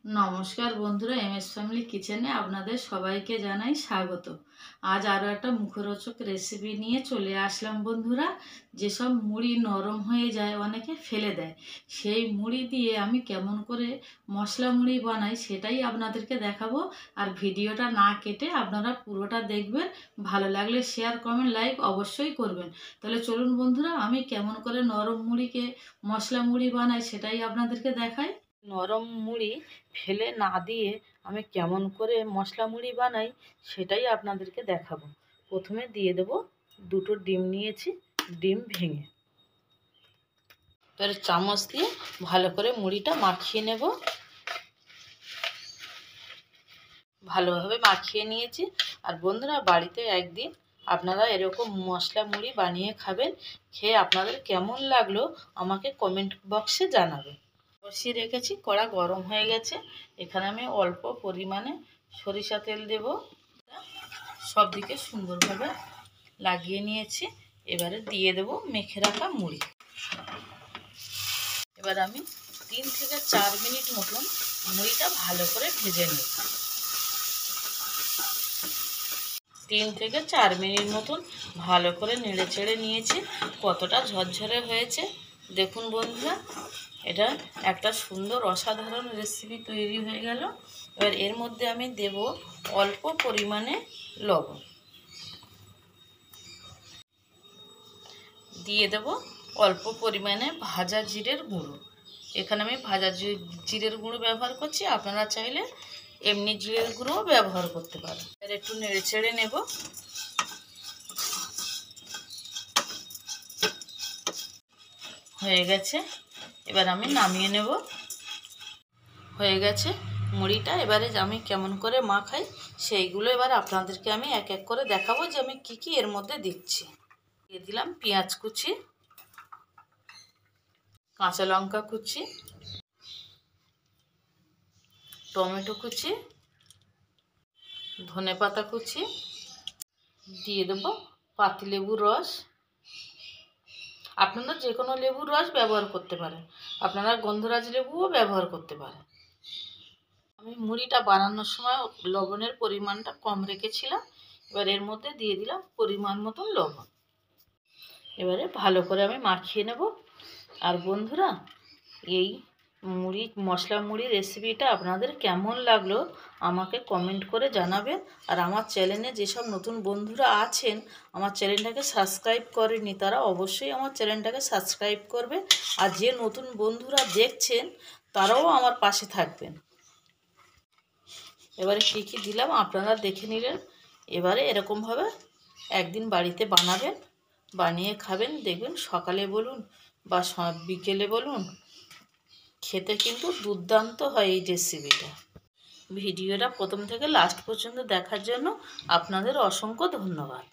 নমস্কার বন্ধুরা, MS family কিচেনে আপনাদের সবাইকে জানাই স্বাগত। আজ আরও একটা মুখরোচক রেসিপি নিয়ে চলে আসলাম বন্ধুরা। যেসব মুড়ি নরম হয়ে যায়, অনেকে ফেলে দেয়, সেই মুড়ি দিয়ে আমি কেমন করে মশলা মুড়ি বানাই সেটাই আপনাদেরকে দেখাবো। আর ভিডিওটা না কেটে আপনারা পুরোটা দেখবেন। ভালো লাগলে শেয়ার, কমেন্ট, লাইক অবশ্যই করবেন। তাহলে চলুন বন্ধুরা, আমি কেমন করে নরম মুড়িকে মশলা মুড়ি বানাই সেটাই আপনাদেরকে দেখাই। নরম মুড়ি ফেলে না দিয়ে আমি কেমন করে মশলা মুড়ি বানাই সেটাই আপনাদেরকে দেখাবো। প্রথমে দিয়ে দেব দুটো ডিম নিয়েছি, ডিম ভেঙে এবার চামচ দিয়ে ভালো করে মুড়িটা মাখিয়ে নেব। ভালোভাবে মাখিয়ে নিয়েছি। আর বন্ধুরা, বাড়িতে একদিন আপনারা এরকম মশলা মুড়ি বানিয়ে খাবেন। খেয়ে আপনাদের কেমন লাগলো আমাকে কমেন্ট বক্সে জানাবেন। বসিয়ে রেখেছি, কড়া গরম হয়ে গেছে। এখানে আমি অল্প পরিমাণে সরিষা তেল দেব। সব দিকে সুন্দরভাবে লাগিয়ে নিয়েছি। এবারে দিয়ে দেব মেখে রাখা মুড়ি। এবার আমি 3 থেকে 4 মিনিট মতন মুড়িটা ভালো করে ভেজে নেব। 3 থেকে 4 মিনিট মতন ভালো করে নেড়ে চেড়ে নিয়েছি। কতটা ঝরঝরে হয়েছে দেখুন বন্ধুরা। এটা একটা সুন্দর অসাধারণ রেসিপি তৈরি হয়ে গেল। এবার এর মধ্যে আমি দেব অল্প পরিমাণে লবণ, দিয়ে দেব অল্প পরিমাণে ভাজা জিরের গুঁড়ো। এখানে আমি ভাজা জিরের গুঁড়ো ব্যবহার করছি, আপনারা চাইলে এমনি জিরের গুঁড়োও ব্যবহার করতে পারেন। এর একটু নেড়ে চেড়ে নেব। হয়ে গেছে, এবার আমি নামিয়ে নেব। হয়ে গেছে মুড়িটা। এবারে আমি কেমন করে মাখাই সেইগুলো এবার আপনাদেরকে আমি এক এক করে দেখাবো যে আমি কি কি এর মধ্যে দিচ্ছি। দিয়ে দিলাম পেঁয়াজ কুচি, কাঁচা লঙ্কা কুচি, টমেটো কুচি, ধনেপাতা কুচি, দিয়ে দেবো পাতিলেবুর রস। আপনারা যে কোনো লেবুর রস ব্যবহার করতে পারেন, আপনারা গন্ধরাজ লেবুও ব্যবহার করতে পারেন। আমি মুড়িটা বানানোর সময় লবণের পরিমাণটা কম রেখেছিলাম। এবার এর মধ্যে দিয়ে দিলাম পরিমাণ মতন লবণ। এবারে ভালো করে আমি মাখিয়ে নেব। আর বন্ধুরা, এই মশলা মুড়ি রেসিপিটা আপনাদের কেমন লাগলো আমাকে কমেন্ট করে জানাবেন। আর আমার চ্যানেলে যেসব নতুন বন্ধুরা আছেন, আমার চ্যানেলটাকে সাবস্ক্রাইব করেনি, তারা অবশ্যই আমার চ্যানেলটাকে সাবস্ক্রাইব করবে। আর যে নতুন বন্ধুরা দেখছেন তারাও আমার পাশে থাকবেন। এবারে কী কী দিলাম আপনারা দেখে নিলেন। এবারে এরকমভাবে একদিন বাড়িতে বানাবেন, বানিয়ে খাবেন। দেখবেন সকালে বলুন বা বিকেলে বলুন, খেতে কিন্তু দুর্দান্ত হয় এই রেসিপিটা। ভিডিওটা প্রথম থেকে লাস্ট পর্যন্ত দেখার জন্য আপনাদের অসংখ্য ধন্যবাদ।